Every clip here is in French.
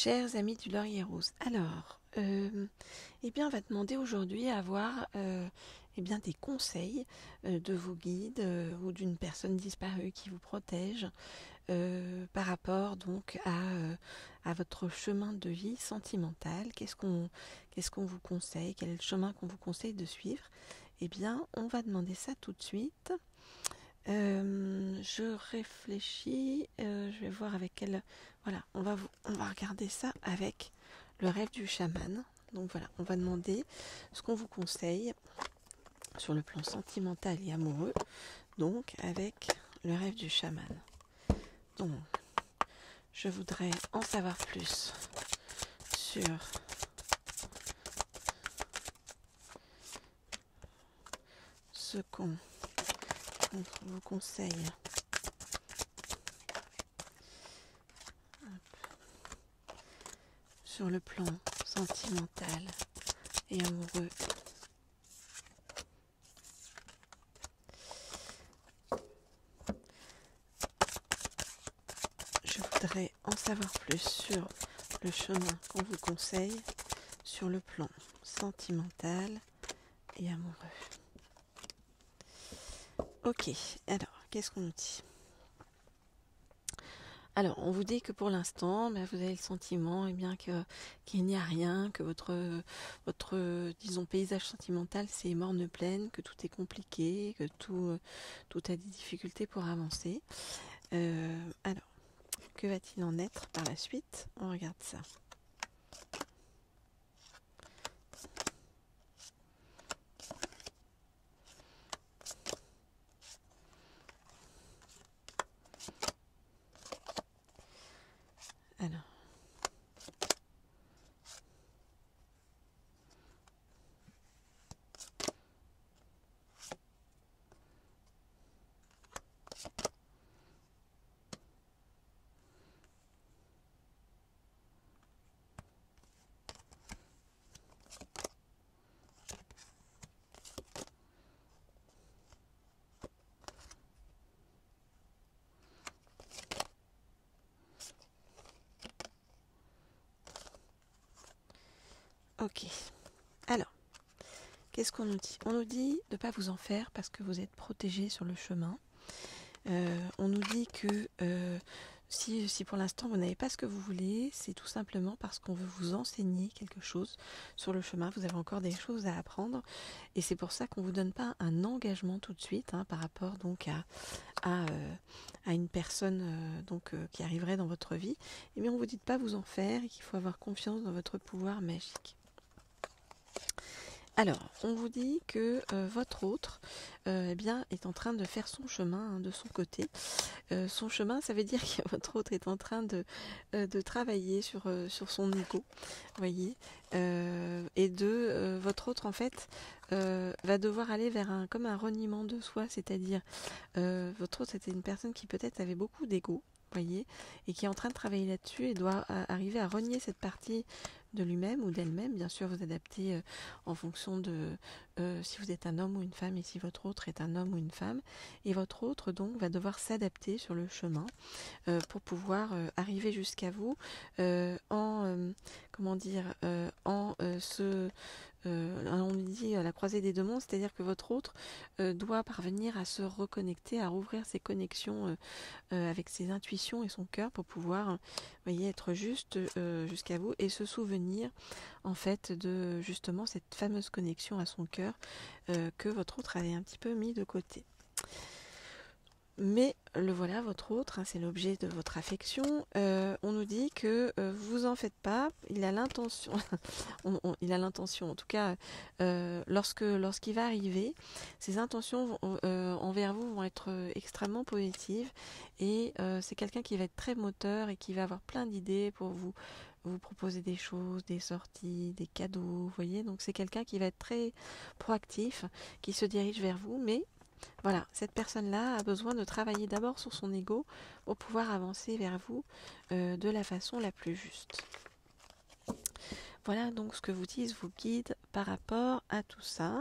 Chers amis du Laurier Rose, alors, eh bien, on va demander aujourd'hui à avoir eh bien, des conseils de vos guides ou d'une personne disparue qui vous protège par rapport donc à votre chemin de vie sentimental. Qu'est-ce qu'on vous conseille? Quel est le chemin qu'on vous conseille de suivre? Eh bien, on va demander ça tout de suite. Je réfléchis, je vais voir avec quel... Voilà, on va regarder ça avec le rêve du chaman. Donc voilà, on va demander ce qu'on vous conseille sur le plan sentimental et amoureux, donc avec le rêve du chaman. Donc, je voudrais en savoir plus sur ce qu'on vous conseille sur le plan sentimental et amoureux. Je voudrais en savoir plus sur le chemin qu'on vous conseille sur le plan sentimental et amoureux. Ok, alors, qu'est-ce qu'on nous dit? Alors, on vous dit que pour l'instant, vous avez le sentiment qu'il n'y a rien, que votre disons, paysage sentimental, c'est morne pleine, que tout est compliqué, que tout a des difficultés pour avancer. Alors, que va-t-il en être par la suite? On regarde ça. Alors, ok. Alors, qu'est-ce qu'on nous dit? On nous dit de ne pas vous en faire parce que vous êtes protégé sur le chemin. On nous dit que si pour l'instant vous n'avez pas ce que vous voulez, c'est tout simplement parce qu'on veut vous enseigner quelque chose sur le chemin. Vous avez encore des choses à apprendre et c'est pour ça qu'on ne vous donne pas un engagement tout de suite par rapport donc à une personne qui arriverait dans votre vie. Et bien on vous dit de ne pas vous en faire et qu'il faut avoir confiance dans votre pouvoir magique. Alors, on vous dit que votre autre est en train de faire son chemin de son côté. Son chemin, ça veut dire que votre autre est en train de travailler sur son ego, voyez, votre autre en fait va devoir aller vers comme un reniement de soi, c'est-à-dire votre autre c'était une personne qui peut-être avait beaucoup d'ego, voyez, et qui est en train de travailler là-dessus et doit arriver à renier cette partie de lui-même ou d'elle-même. Bien sûr, vous adaptez en fonction de si vous êtes un homme ou une femme et si votre autre est un homme ou une femme. Et votre autre, donc, va devoir s'adapter sur le chemin pour pouvoir arriver jusqu'à vous on dit à la croisée des deux mondes, c'est-à-dire que votre autre doit parvenir à se reconnecter, à rouvrir ses connexions avec ses intuitions et son cœur pour pouvoir, voyez, être juste jusqu'à vous et se souvenir en fait de justement cette fameuse connexion à son cœur que votre autre avait un petit peu mis de côté. Mais le voilà, votre autre, c'est l'objet de votre affection. On nous dit que vous en faites pas. Il a l'intention, il a l'intention. En tout cas, lorsqu'il va arriver, ses intentions envers vous vont être extrêmement positives. Et c'est quelqu'un qui va être très moteur et qui va avoir plein d'idées pour vous proposer des choses, des sorties, des cadeaux. Vous voyez, donc c'est quelqu'un qui va être très proactif, qui se dirige vers vous, mais voilà, cette personne-là a besoin de travailler d'abord sur son ego pour pouvoir avancer vers vous de la façon la plus juste. Voilà donc ce que vous disent vos guides par rapport à tout ça.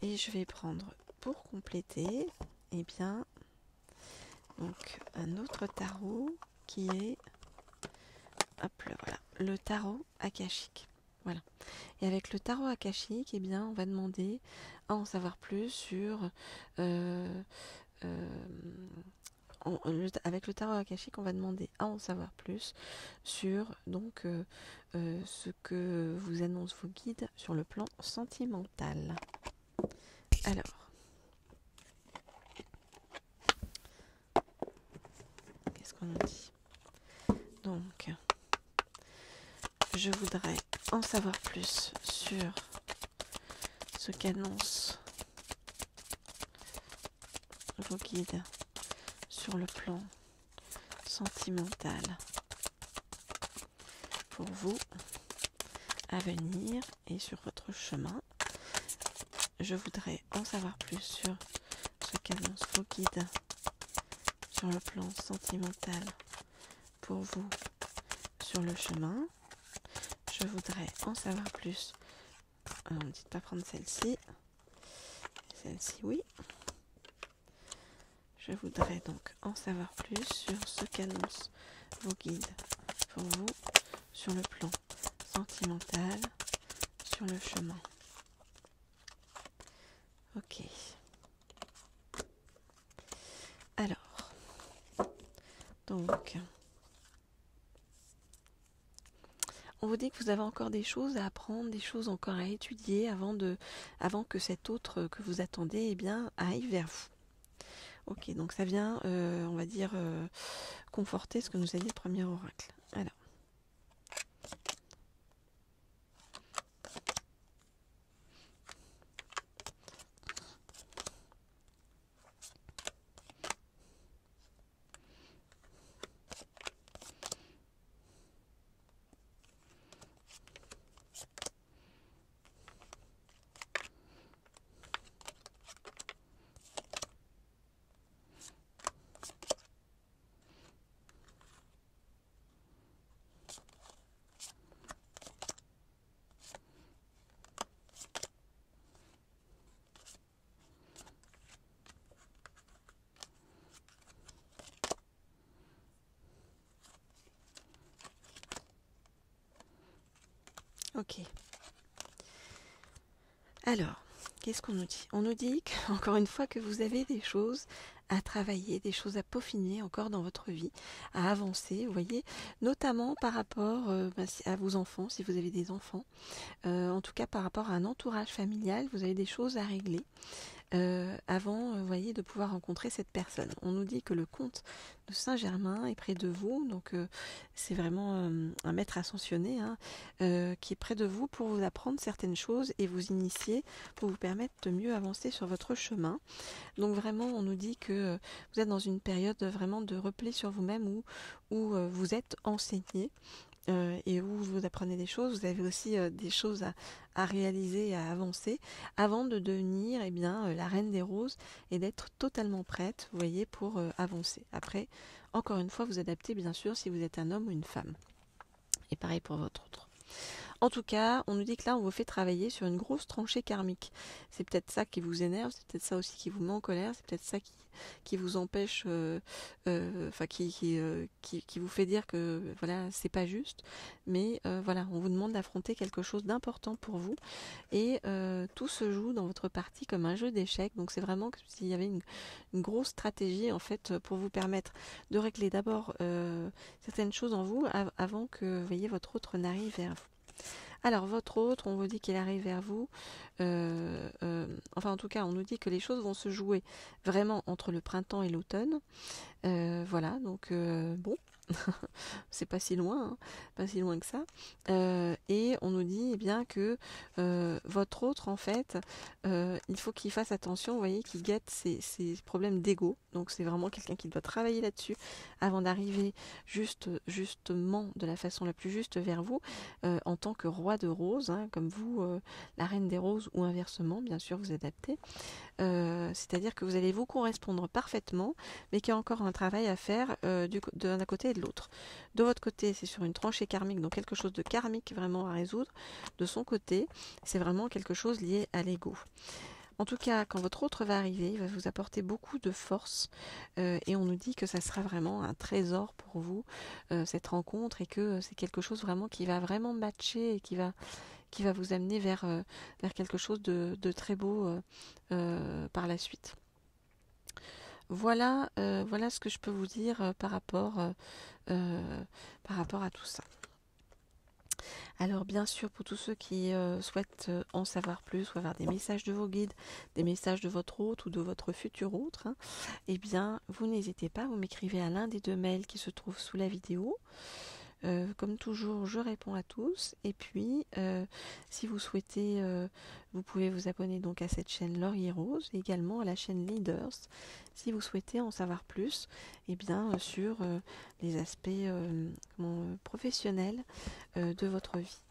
Et je vais prendre pour compléter, donc un autre tarot qui est hop là, voilà, le tarot akashique. Voilà. Et avec le tarot akashique, eh bien, on va demander à en savoir plus sur avec le tarot akashique, on va demander à en savoir plus sur donc ce que vous annoncent vos guides sur le plan sentimental. Alors, qu'est-ce qu'on nous dit? Donc, je voudrais en savoir plus sur ce qu'annoncent vos guides sur le plan sentimental pour vous à venir et sur votre chemin. Je voudrais en savoir plus sur ce qu'annoncent vos guides sur le plan sentimental pour vous sur le chemin. Je voudrais en savoir plus. Alors, on ne dit pas prendre celle-ci. Celle-ci, oui. Je voudrais donc en savoir plus sur ce qu'annoncent vos guides pour vous sur le plan sentimental, sur le chemin. Ok. Alors, donc, on vous dit que vous avez encore des choses à apprendre, des choses encore à étudier avant que cet autre que vous attendez, eh bien, aille vers vous. Ok, donc ça vient, on va dire, conforter ce que nous a dit le premier oracle. Alors. Ok. Alors, qu'est-ce qu'on nous dit? On nous dit encore une fois que vous avez des choses à travailler, des choses à peaufiner encore dans votre vie, à avancer, vous voyez, notamment par rapport à vos enfants, si vous avez des enfants, en tout cas par rapport à un entourage familial, vous avez des choses à régler. Avant, vous voyez, de pouvoir rencontrer cette personne. On nous dit que le comte de Saint-Germain est près de vous, donc c'est vraiment un maître ascensionné qui est près de vous pour vous apprendre certaines choses et vous initier, pour vous permettre de mieux avancer sur votre chemin. Donc vraiment, on nous dit que vous êtes dans une période vraiment de repli sur vous-même où vous êtes enseigné. Et où vous apprenez des choses, vous avez aussi des choses à réaliser, à avancer, avant de devenir la reine des roses et d'être totalement prête, vous voyez, pour avancer. Après, encore une fois, vous adaptez bien sûr si vous êtes un homme ou une femme. Et pareil pour votre autre. En tout cas, on nous dit que là, on vous fait travailler sur une grosse tranchée karmique. C'est peut-être ça qui vous énerve, c'est peut-être ça aussi qui vous met en colère, c'est peut-être ça qui vous empêche, qui vous fait dire que voilà, c'est pas juste. Mais voilà, on vous demande d'affronter quelque chose d'important pour vous. Et tout se joue dans votre partie comme un jeu d'échecs. Donc c'est vraiment comme s'il y avait une grosse stratégie en fait pour vous permettre de régler d'abord certaines choses en vous avant que vous voyez votre autre n'arrive vers vous. Alors, votre autre, on vous dit qu'il arrive vers vous. Enfin, en tout cas, on nous dit que les choses vont se jouer vraiment entre le printemps et l'automne. Voilà, donc bon, c'est pas si loin, hein, pas si loin que ça. Et on nous dit bien que votre autre, en fait, il faut qu'il fasse attention, vous voyez, qu'il guette ses problèmes d'ego. Donc c'est vraiment quelqu'un qui doit travailler là-dessus avant d'arriver justement de la façon la plus juste vers vous, en tant que roi de roses, hein, comme vous, la reine des roses, ou inversement, bien sûr, vous adaptez. C'est-à-dire que vous allez vous correspondre parfaitement, mais qu'il y a encore un travail à faire d'un côté et de l'autre. De votre côté, c'est sur une tranchée karmique, donc quelque chose de karmique vraiment à résoudre. De son côté, c'est vraiment quelque chose lié à l'ego. En tout cas, quand votre autre va arriver, il va vous apporter beaucoup de force et on nous dit que ça sera vraiment un trésor pour vous, cette rencontre, et que c'est quelque chose vraiment qui va vraiment matcher et qui va vous amener vers quelque chose de très beau par la suite. Voilà ce que je peux vous dire par rapport à tout ça. Alors bien sûr, pour tous ceux qui souhaitent en savoir plus ou avoir des messages de vos guides, des messages de votre hôte ou de votre futur hôte, hein, eh bien, vous n'hésitez pas, vous m'écrivez à l'un des 2 mails qui se trouvent sous la vidéo. Comme toujours, je réponds à tous. Et puis, si vous souhaitez, vous pouvez vous abonner donc à cette chaîne Laurier Rose, et également à la chaîne Leaders, si vous souhaitez en savoir plus, eh bien, sur les aspects professionnels de votre vie.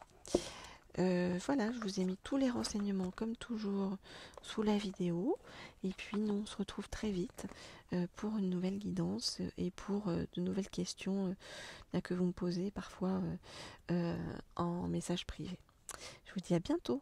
Voilà, je vous ai mis tous les renseignements comme toujours sous la vidéo. Et puis nous on se retrouve très vite pour une nouvelle guidance et pour de nouvelles questions que vous me posez parfois en message privé. Je vous dis à bientôt.